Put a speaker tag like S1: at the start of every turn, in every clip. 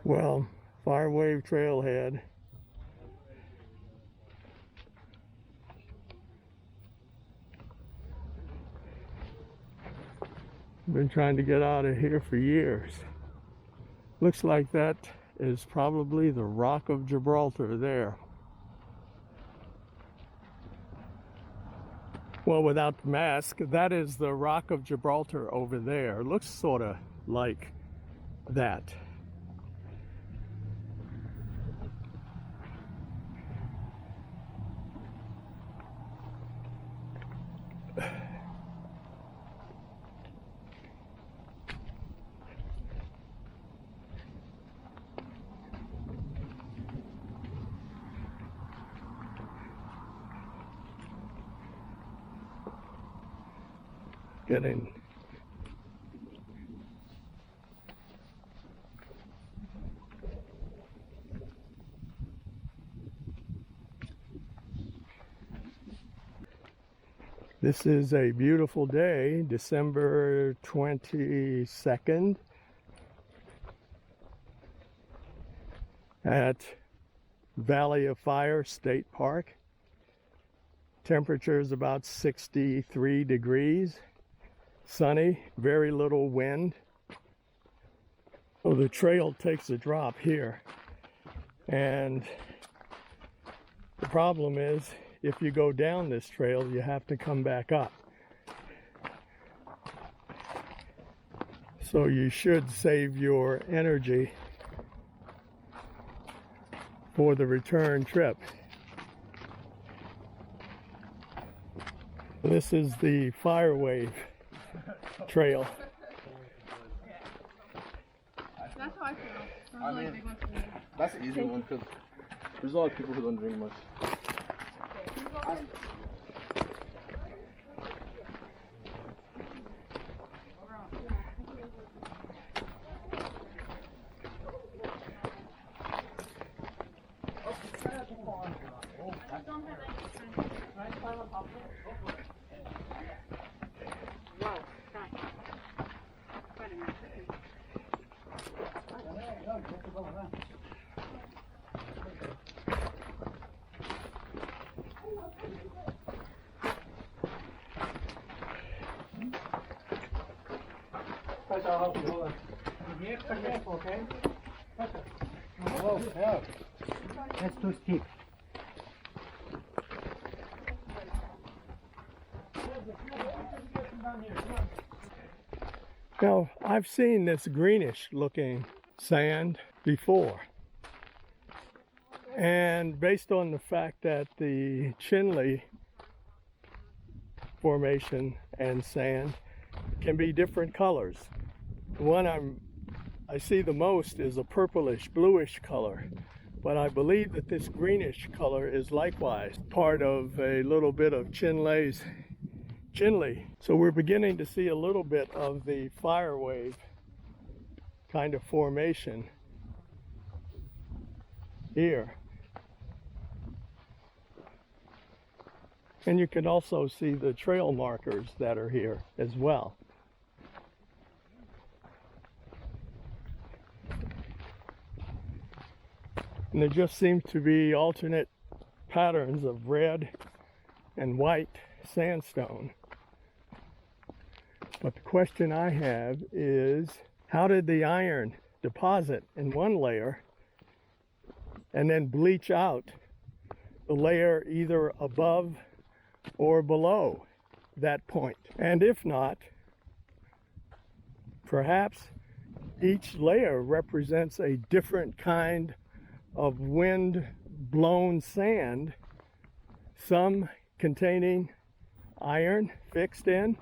S1: Well, Fire Wave Trailhead. Been trying to get out of here for years. Looks like that is probably the Rock of Gibraltar there. Well, without the mask, that is the Rock of Gibraltar over there. Looks sort of like that. Getting This is a beautiful day, December 22nd at Valley of Fire State Park. Temperature is about 63 degrees. Sunny, very little wind. Oh, the trail takes a drop here. And the problem is, if you go down this trail, you have to come back up. So you should save your energy for the return trip. This is the Fire Wave Trail.
S2: That's how I feel.
S3: I mean, that's an easy one because there's a lot of people who don't drink much.
S4: Okay? Oh, yeah. That's too steep.
S1: Now, I've seen this greenish looking sand before. And based on the fact that the Chinle formation and sand can be different colors. The one I see the most is a purplish, bluish color, but I believe that this greenish color is likewise part of a little bit of Chinle. So we're beginning to see a little bit of the fire wave kind of formation here. And you can also see the trail markers that are here as well. And there just seems to be alternate patterns of red and white sandstone. But the question I have is, how did the iron deposit in one layer and then bleach out the layer either above or below that point? And if not, perhaps each layer represents a different kind of wind-blown sand, some containing iron fixed in,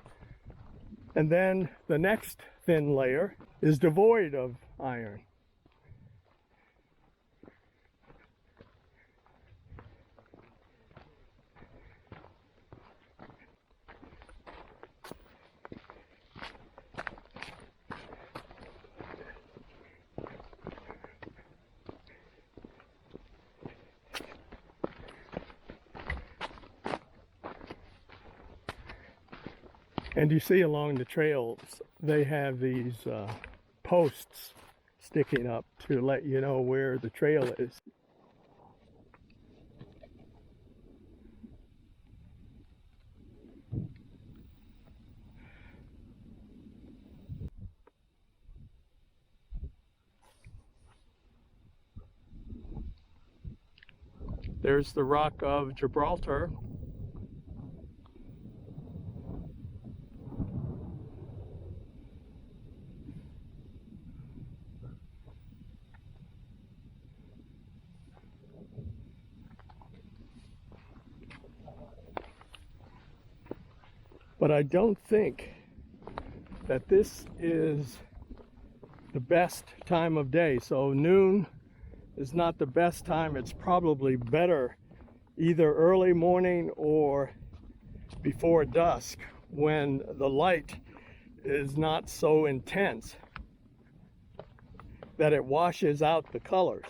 S1: and then the next thin layer is devoid of iron. And you see along the trails, they have these posts sticking up to let you know where the trail is. There's the Rock of Gibraltar. But I don't think that this is the best time of day. So noon is not the best time. It's probably better either early morning or before dusk when the light is not so intense that it washes out the colors.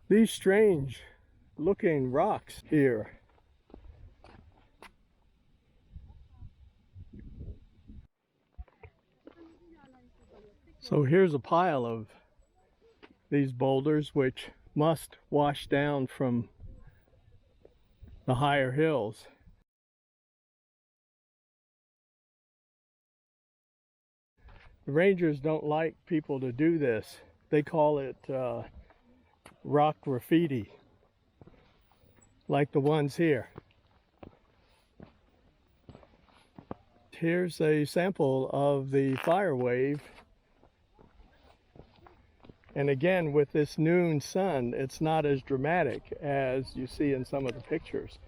S1: These strange looking rocks here. So here's a pile of these boulders which must wash down from the higher hills. The rangers don't like people to do this. They call it rock graffiti, like the ones here. Here's a sample of the fire wave. And again, with this noon sun, it's not as dramatic as you see in some of the pictures.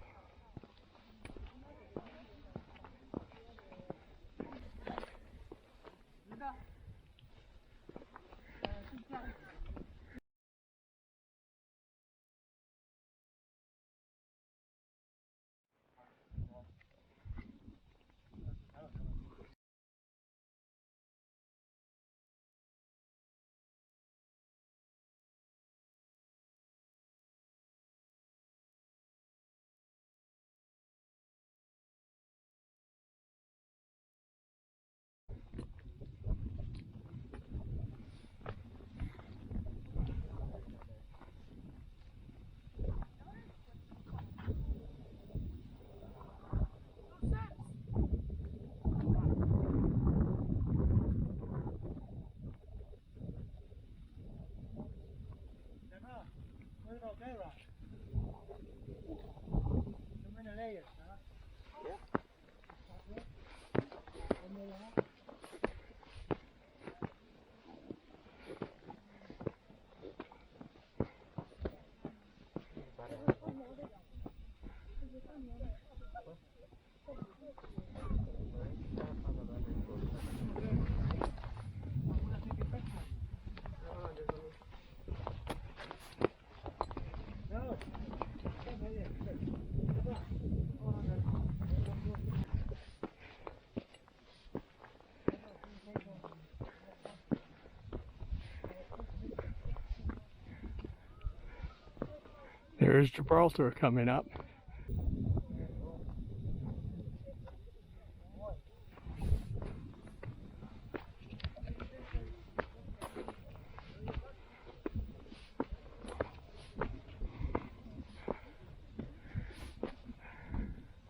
S1: There's Gibraltar coming up.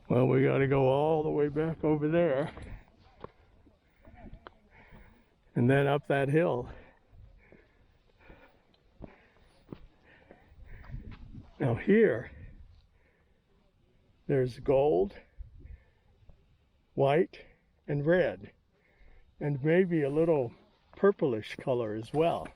S1: Well, we got to go all the way back over there and then up that hill. Now here, there's gold, white, and red, and maybe a little purplish color as well.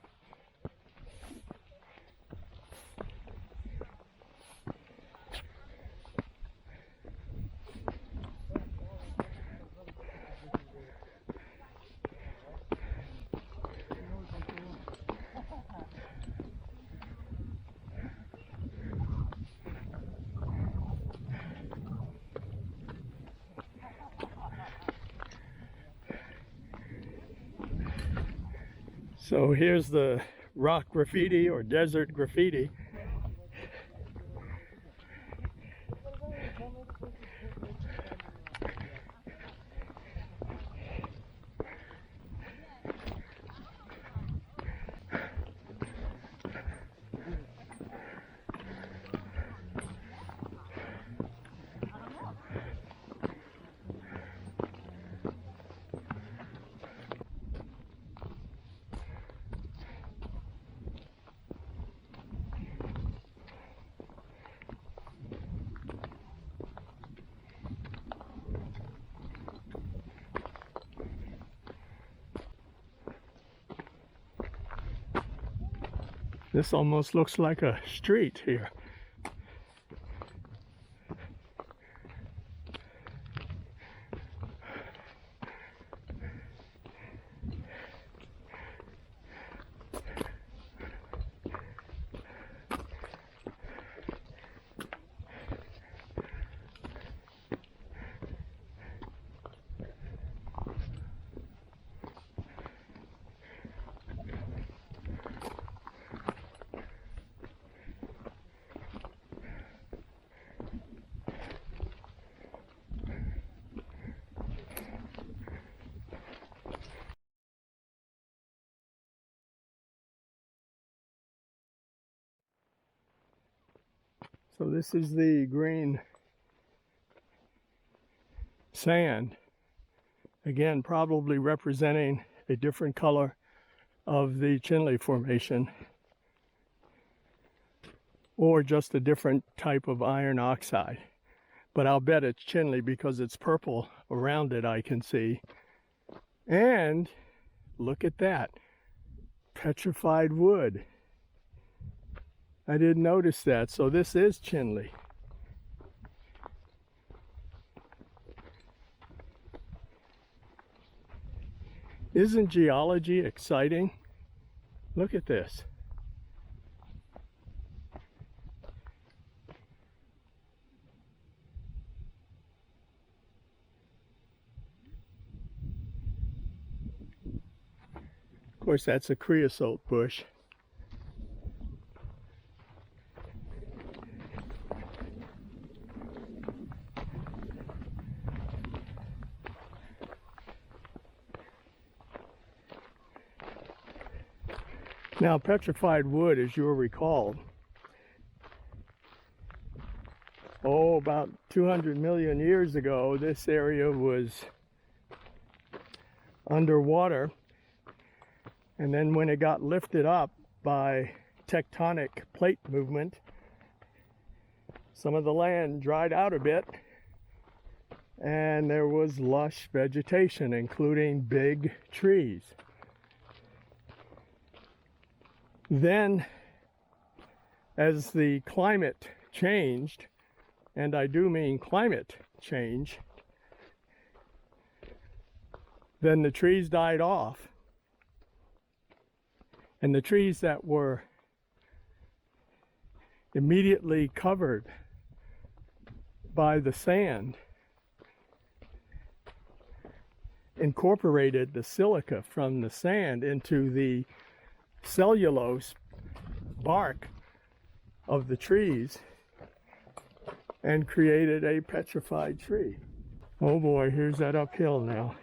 S1: So here's the rock graffiti or desert graffiti. This almost looks like a street here. So this is the green sand, again probably representing a different color of the Chinle Formation, or just a different type of iron oxide. But I'll bet it's Chinle because it's purple around it, I can see. And look at that, petrified wood. I didn't notice that, so this is Chinle. Isn't geology exciting? Look at this. Of course, that's a creosote bush. Now, petrified wood, as you'll recall, about 200 million years ago, this area was underwater. And then when it got lifted up by tectonic plate movement, some of the land dried out a bit, and there was lush vegetation, including big trees. Then, as the climate changed, and I do mean climate change, then the trees died off. And the trees that were immediately covered by the sand incorporated the silica from the sand into the cellulose bark of the trees and created a petrified tree. Oh boy, here's that uphill now.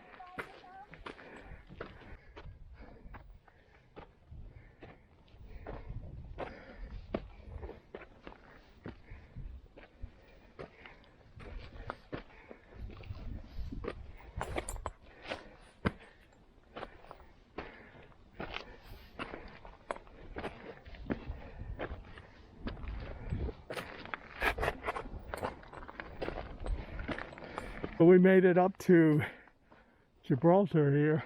S1: So we made it up to Gibraltar here.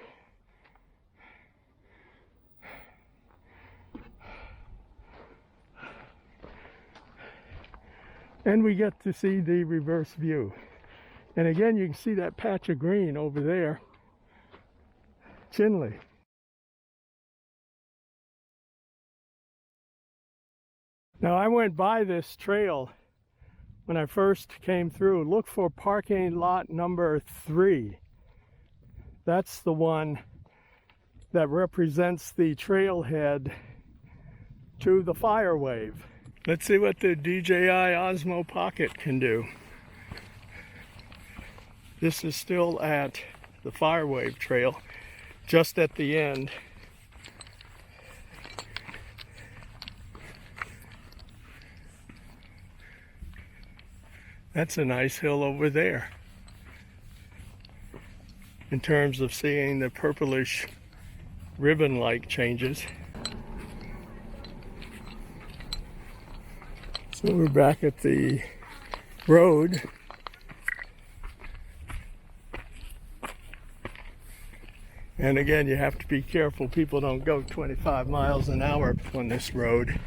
S1: And we get to see the reverse view. And again, you can see that patch of green over there, Chinle. Now I went by this trail when I first came through. Look for parking lot number 3. That's the one that represents the trailhead to the fire wave. Let's see what the DJI Osmo Pocket can do. This is still at the fire wave trail, just at the end. That's a nice hill over there, in terms of seeing the purplish ribbon-like changes. So we're back at the road. And again, you have to be careful. People don't go 25 miles an hour on this road.